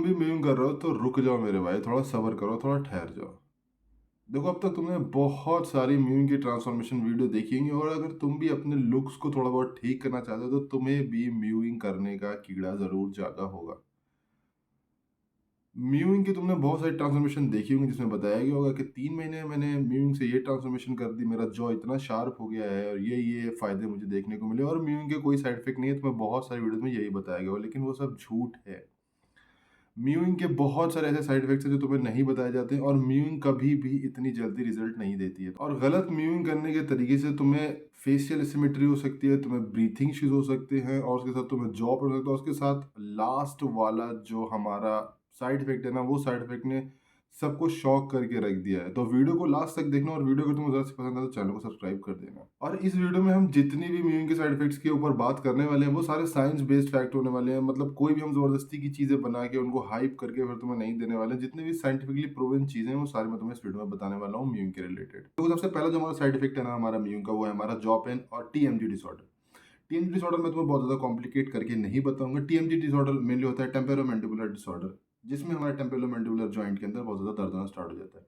भी म्यूजिक कर रहे हो तो रुक जाओ मेरे भाई, थोड़ा सब्र करो, थोड़ा ठहर जाओ। देखो, अब तक तुमने बहुत सारी म्यूजिक की ट्रांसफॉर्मेशन वीडियो देखी होंगी, और अगर तुम भी अपने लुक्स को थोड़ा बहुत ठीक करना चाहते हो तो तुम्हें भी म्यूजिक करने का कीड़ा जरूर जागा होगा। म्यूजिक की तुमने बहुत सारी ट्रांसफॉर्मेशन देखी होंगी जिसमें बताया गया होगा कि 3 महीने में मैंने म्यूजिक से ये ट्रांसफॉर्मेशन कर दी, मेरा जॉ इतना शार्प हो गया है और ये फायदे मुझे देखने को मिले, और म्यूजिक के कोई साइड इफेक्ट नहीं है। तुम्हें बहुत सारी वीडियो में यही बताया गया होगा, लेकिन वो सब झूठ है। म्यूइंग के बहुत सारे ऐसे साइड इफेक्ट्स हैं जो तुम्हें नहीं बताए जाते हैं, और म्यूइंग कभी भी इतनी जल्दी रिजल्ट नहीं देती है। और गलत म्यूइंग करने के तरीके से तुम्हें फेशियल एसिमेट्री हो सकती है, तुम्हें ब्रीथिंग इश्यूज हो सकते हैं, और उसके साथ तुम्हें जॉब हो सकता है। उसके साथ लास्ट वाला जो हमारा साइड इफेक्ट है ना, वो साइड इफेक्ट ने सबको शॉक करके रख दिया है। तो वीडियो को लास्ट तक देखना, और वीडियो अगर तुम्हें ज़्यादा से पसंद है तो चैनल को सब्सक्राइब कर देना। और इस वीडियो में हम जितनी भी म्यूजिक के साइड इफेक्ट्स के ऊपर बात करने वाले हैं वो सारे साइंस बेस्ड फैक्ट होने वाले हैं। मतलब कोई भी हम जबरदस्ती की चीजें बना के उनको हाइप करके फिर तुम्हें नहीं देने वाले हैं। जितने भी साइंटिफिकली प्रूवन चीजें हैं वो सारी मैं तुम्हें इस वीडियो में बताने वाला हूँ म्यूजिक के रिलेटेड। तो सबसे पहला जो हमारा साइड इफेक्ट है ना हमारा म्यूजिक का, वो है हमारा जॉ पेन और टीएमजी डिसऑर्डर। टीएमजी डिसऑर्डर मैं तुम्हें बहुत ज्यादा कॉम्प्लिकेट करके नहीं बताऊंगा। टीएमजी डिसऑर्डर मेनली होता है टेम्पेरोमैंडिबुलर डिसऑर्डर, जिसमें हमारे टेम्पेरोमैंडिबुलर जॉइंट के अंदर बहुत ज्यादा दर्द होना स्टार्ट हो जाता है।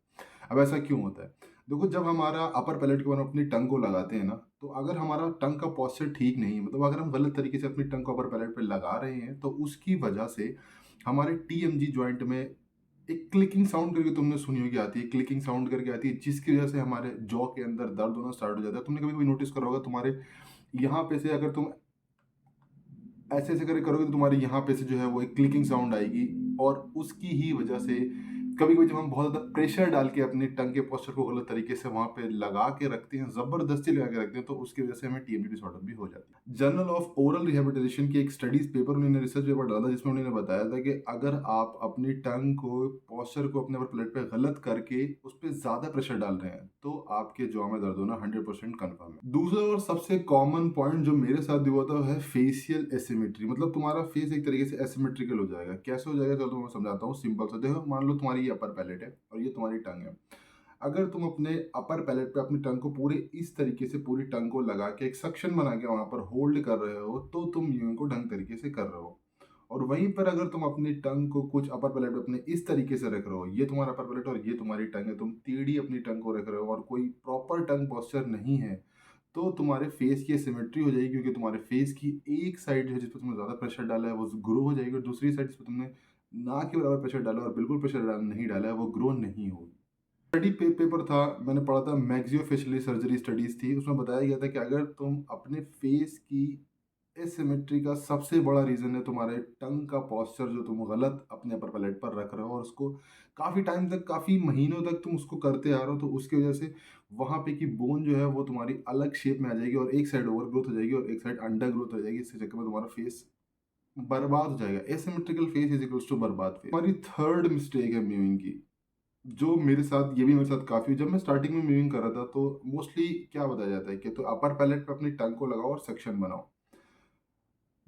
अब ऐसा क्यों होता है? देखो, जब हमारा अपर पैलेट के ऊपर हम अपनी टंग को लगाते हैं ना, तो अगर हमारा टंग का पोस्चर ठीक नहीं है, मतलब अगर हम गलत तरीके से अपनी टंग को अपर पैलेट पे लगा रहे हैं, तो उसकी वजह से हमारे टीएमजी जॉइंट में एक क्लिकिंग साउंड करके तुमने सुनी होगी, आती है क्लिकिंग साउंड करके आती है, जिसकी वजह से हमारे जॉ के अंदर दर्द होना स्टार्ट हो जाता है। तुमने कभी कभी नोटिस करा होगा, तुम्हारे यहाँ पे से अगर तुम ऐसे ऐसे करके करोगे तो तुम्हारे यहाँ पे से जो है वो एक क्लिकिंग साउंड आएगी, और उसकी ही वजह से कभी कभी जब हम बहुत ज़्यादा प्रेशर डाल के अपनी टंग के पोस्चर को गलत तरीके से वहाँ पे लगा के रखते हैं, ज़बरदस्ती लगा के रखते हैं, तो उसकी वजह से हमें टीएमडी डिसऑर्डर भी हो जाती है। जर्नल ऑफ ओरल रिहेबिलिटेशन की एक स्टडीज पेपर उन्होंने रिसर्च पेपर डाला, जिसमें उन्होंने बताया था कि अगर आप अपनी टंग को पोस्चर को अपने प्लेट पे गलत करके उस पर ज़्यादा प्रेशर डाल रहे हैं तो आपके जॉ में दर्द होना 100% कन्फर्म है। दूसरा और सबसे कॉमन पॉइंट जो मेरे साथ भी हुआ था है फेशियल एसिमेट्री। मतलब तुम्हारा फेस एक तरीके से एसिमेट्रिकल हो जाएगा। कैसे हो जाएगा चलो तुम्हें समझाता हूँ सिंपल सा। देखो, मान लो तुम्हारी ये अपर पैलेट है और ये तुम्हारी टंग है। अगर तुम अपने अपर पैलेट पे अपनी टंग को पूरे इस तरीके से पूरी टंग को लगा के एक सक्शन बना के वहां पर होल्ड कर रहे हो, तो तुम यूं को ढंग तरीके से कर रहे हो। और वहीं पर अगर तुम अपनी टंग को कुछ अपर पैलेट पे अपने इस तरीके से रख रहे हो, ये तुम्हारा अपर पैलेट और ये तुम्हारी टंग है, तुम टेढ़ी अपनी टंग को रख रहे हो और कोई प्रॉपर टंग पोस्चर नहीं है, तो तुम्हारे फेस की सिमेट्री हो जाएगी, क्योंकि तुम्हारे फेस की एक साइड जो है जिस पर तुमने ज्यादा प्रेशर डाला है वो ग्रो हो जाएगी, और दूसरी साइड जिस पर तुमने ना के बराबर प्रेशर डाला और बिल्कुल प्रेशर नहीं डाला है वो ग्रो नहीं होगी। स्टडी पेपर था, मैंने पढ़ा था, मैक्सियोफेशियल सर्जरी स्टडीज थी। उसमें बताया गया था कि अगर तुम अपने फेस की एसिमेट्री का सबसे बड़ा रीजन है तुम्हारे टंग का पोस्चर, जो तुम गलत अपने अपर पैलेट पर रख रहे हो और उसको काफी टाइम तक, काफी महीनों तक तुम उसको करते आ रहे हो, तो उसकी वजह से वहां पे की बोन जो है वो तुम्हारी अलग शेप में आ जाएगी, और एक साइड ओवर ग्रोथ हो जाएगी और एक साइड अंडर ग्रोथ हो जाएगी। इसके चक्कर में तुम्हारा फेस बर्बाद हो जाएगा। Asymmetrical face is equals to बर्बाद फेस। हमारी थर्ड मिस्टेक है म्यूइंग की, जो मेरे साथ, ये भी मेरे साथ काफी, जब मैं स्टार्टिंग में म्यूइंग कर रहा था तो मोस्टली क्या बताया जाता है कि तो अपर पैलेट पे अपनी टंग को लगाओ और सेक्शन बनाओ।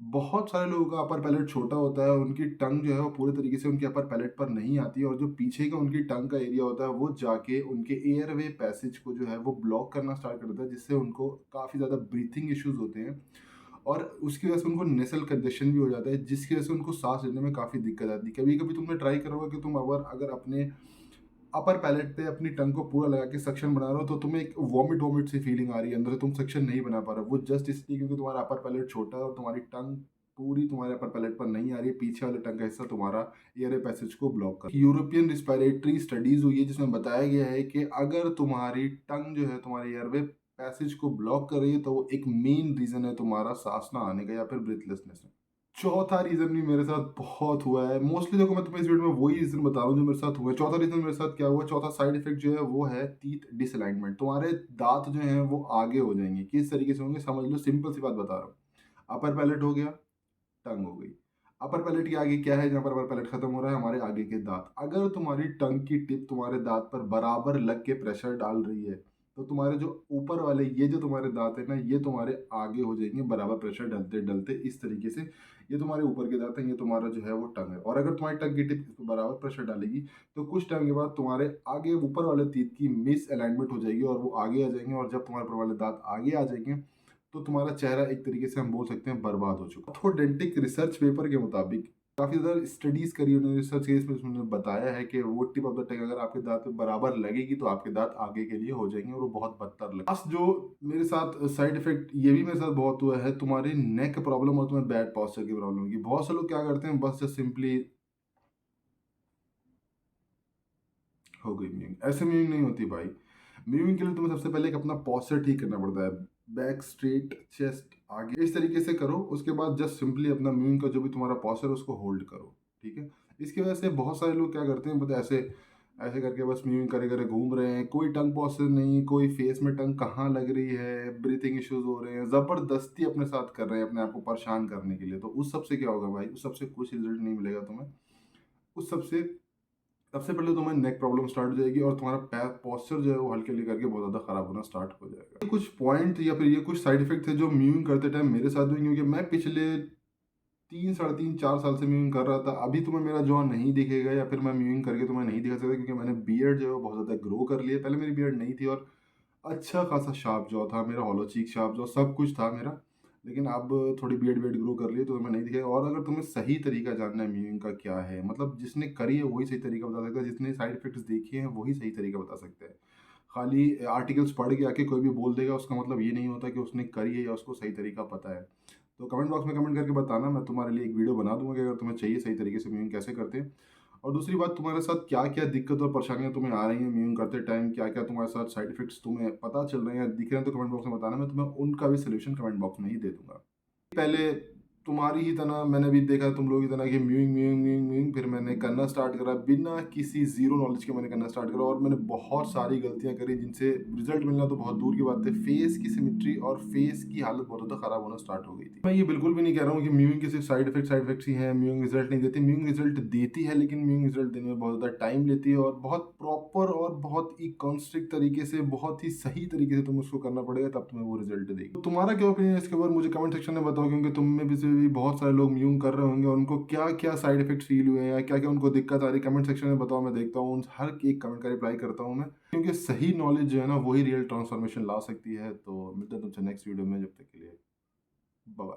बहुत सारे लोगों का अपर पैलेट छोटा होता है, उनकी टंग जो है वो पूरे तरीके से उनके अपर पैलेट पर नहीं आती है, और जो पीछे का उनकी टंग का एरिया होता है वो जाके उनके एयरवे पैसेज को जो है वो ब्लॉक करना स्टार्ट कर देता है, जिससे उनको काफ़ी ज़्यादा ब्रीथिंग इश्यूज होते हैं, और उसकी वजह से उनको नेसल कंजेशन भी हो जाता है, जिसकी वजह से उनको सांस लेने में काफ़ी दिक्कत आती है। कभी कभी तुमने ट्राई करा होगा कि तुम अगर अगर अपने अपर पैलेट पे अपनी टंग को पूरा लगा के सक्शन बना रहे हो, तो तुम्हें एक वॉमिट वॉमिट सी फीलिंग आ रही है अंदर से, तुम सक्शन नहीं बना पा रहे हो। वो जस्ट इसलिए क्योंकि तुम्हारा अपर पैलेट छोटा है और तुम्हारी टंग पूरी तुम्हारे अपर पैलेट पर नहीं आ रही है, पीछे वाले टंग का हिस्सा तुम्हारा एयर पैसेज को ब्लॉक कर। यूरोपियन रिस्पिरेटरी स्टडीज हुई है जिसमें बताया गया है कि अगर तुम्हारी टंग जो है तुम्हारे एयरवे पैसेज को ब्लॉक कर रही है, तो वो एक मेन रीजन है तुम्हारा सांस ना आने का या फिर ब्रीथलेसनेस। चौथा रीजन भी मेरे साथ बहुत हुआ है मोस्टली। देखो, मैं तुम्हें इस वीडियो में वही रीजन बता रहा हूँ जो मेरे साथ हुआ है। चौथा रीजन मेरे साथ क्या हुआ, चौथा साइड इफेक्ट जो है वो है टीथ डिसअलाइनमेंट। तुम्हारे दांत जो हैं वो आगे हो जाएंगे। किस तरीके से होंगे समझ लो, सिंपल सी बात बता रहा हूँ। अपर पैलेट हो गया, टंग हो गई। अपर पैलेट के आगे क्या है, जहाँ पर अपर पैलेट खत्म हो रहा है, हमारे आगे के दांत। अगर तुम्हारी टंग की टिप तुम्हारे दांत पर बराबर लग के प्रेशर डाल रही है, तो तुम्हारे जो ऊपर वाले ये जो तुम्हारे दांत है ना, ये तुम्हारे आगे हो जाएंगे बराबर प्रेशर डालते डालते इस तरीके से। ये तुम्हारे ऊपर के दांत हैं, ये तुम्हारा जो है वो टंग है। और अगर तुम्हारी टंग की टिप इस पर बराबर प्रेशर डालेगी, तो कुछ टाइम के बाद तुम्हारे आगे ऊपर वाले तीत की मिस अलाइनमेंट हो जाएगी और वो आगे आ जाएंगे, और जब तुम्हारे ऊपर वाले दांत आगे आ जाएंगे तो तुम्हारा चेहरा एक तरीके से हम बोल सकते हैं बर्बाद हो चुका है। ऑर्थोडेंटिक रिसर्च पेपर के मुताबिक काफ़ी ज़्यादा स्टडीज़ करी उन्होंने, रिसर्च की, इसमें उन्होंने बताया है कि वो टिप ऑफ द टंग अगर आपके दाँत पे बराबर लगेगी तो आपके दाँत आगे के लिए हो जाएँगे और वो बहुत बदतर लगे। लास्ट जो मेरे साथ साइड इफ़ेक्ट ये भी मेरे साथ बहुत हुआ है, तुम्हारी नेक प्रॉब्लम और तुम्हें बैड पोस्चर की प्रॉब्लम होगी। बहुत से लोग क्या करते हैं, बस जस्ट सिंपली हो गई मीइंग। ऐसे मीइंग नहीं होती भाई। मीइंग के लिए तुम्हें सबसे पहले एक अपना पोस्चर ठीक करना पड़ता है। बैक स्ट्रेट, चेस्ट आगे, इस तरीके से करो। उसके बाद जस्ट सिंपली अपना मीइंग का जो भी तुम्हारा पोस्चर है उसको होल्ड करो, ठीक है? इसकी वजह से बहुत सारे लोग क्या करते हैं, पता है, ऐसे ऐसे करके बस मीइंग करे करे घूम रहे हैं। कोई टंग पोस्चर नहीं, कोई फेस में टंग कहाँ लग रही है, ब्रीथिंग इश्यूज हो रहे हैं, जबरदस्ती अपने साथ कर रहे हैं अपने आप को परेशान करने के लिए। तो उस सब से क्या होगा भाई, उस सब से कुछ रिजल्ट नहीं मिलेगा तुम्हें। उस सब से सबसे पहले तुम्हें नेक प्रॉब्लम स्टार्ट हो जाएगी और तुम्हारा पैर पोस्चर जो है वो हल्के हल्के करके बहुत ज़्यादा खराब होना स्टार्ट हो जाएगा। ये कुछ पॉइंट या फिर ये कुछ साइड इफेक्ट थे जो म्यूइंग करते टाइम मेरे साथ भी, क्योंकि मैं पिछले 3 साढ़े 3 4 साल से म्यूइंग कर रहा था। अभी तुम्हें मेरा जॉ नहीं दिखेगा या फिर मैं म्यूइंग करके तुम्हें नहीं दिखा सकता, क्योंकि मैंने बियर्ड जो है वो बहुत ज़्यादा ग्रो कर लिया। पहले मेरी बियर्ड नहीं थी और अच्छा खासा शार्प जॉ था मेरा, हॉलो चीक शार्प जॉ सब कुछ था मेरा। लेकिन अब थोड़ी बियर्ड वियर्ड ग्रो कर ली तो तुम्हें नहीं दिखेगा। और अगर तुम्हें सही तरीका जानना है म्यूइंग का क्या है, मतलब जिसने करी है वही सही तरीका बता सकता है, जिसने साइड इफेक्ट्स देखे हैं वही सही तरीका बता सकते हैं। खाली आर्टिकल्स पढ़ के आके कोई भी बोल देगा उसका मतलब ये नहीं होता कि उसने करी है या उसको सही तरीका पता है। तो कमेंट बॉक्स में कमेंट करके बताना, मैं तुम्हारे लिए एक वीडियो बना दूंगा कि अगर तुम्हें चाहिए सही तरीके से म्यूइंग कैसे करते हैं। और दूसरी बात, तुम्हारे साथ क्या-क्या दिक्कत और परेशानियाँ तुम्हें आ रही हैं म्यूइंग करते टाइम, क्या-क्या तुम्हारे साथ साइड इफ़ेक्ट्स तुम्हें पता चल रहे हैं या दिख रहे हैं, तो कमेंट बॉक्स में बताना, मैं तुम्हें उनका भी सॉल्यूशन कमेंट बॉक्स में ही दे दूँगा। पहले तुम्हारी ही तरह मैंने भी देखा तुम लोगों की तरह कि म्यूइंग म्यूइंग म्यूइंग म्यूइंग, फिर मैंने करना स्टार्ट करा बिना किसी ज़ीरो नॉलेज के मैंने करना स्टार्ट करा और मैंने बहुत सारी गलतियाँ करी जिनसे रिजल्ट मिलना तो बहुत दूर की बात है। फेस की सिमेट्री और फेस की हालत बहुत ज़्यादा खराब होना स्टार्ट हो गई थी। मैं ये बिल्कुल भी नहीं कह रहा हूँ कि म्यूइंग के सिर्फ साइड इफेक्ट्स ही हैं, म्यूइंग रिजल्ट नहीं देती। म्यूइंग रिजल्ट देती है, लेकिन म्यूइंग रिजल्ट देने में बहुत ज़्यादा टाइम लेती है और बहुत प्रॉपर और बहुत ही कॉन्स्ट्रिक्ट तरीके से, बहुत ही सही तरीके से तुम्हें उसको करना पड़ेगा, तब तुम्हें वो रिजल्ट देगी। तो तुम्हारा क्या ओपिनियन है इसके ऊपर मुझे कमेंट सेक्शन में बताओ, क्योंकि तुम में भी से भी बहुत सारे लोग म्यूइंग कर रहे होंगे और उनको क्या-क्या साइड इफेक्ट्स फील हुए हैं या क्या-क्या उनको दिक्कत आ रही है, कमेंट सेक्शन में बताओ। मैं देखता हूँ, उन हर एक कमेंट का रिप्लाई करता हूँ मैं, क्योंकि सही नॉलेज जो है ना वही रियल ट्रांसफॉर्मेशन ला सकती है। तो मिलते हैं तुमसे नेक्स्ट वीडियो में, जब तक के लिए बाय बाय।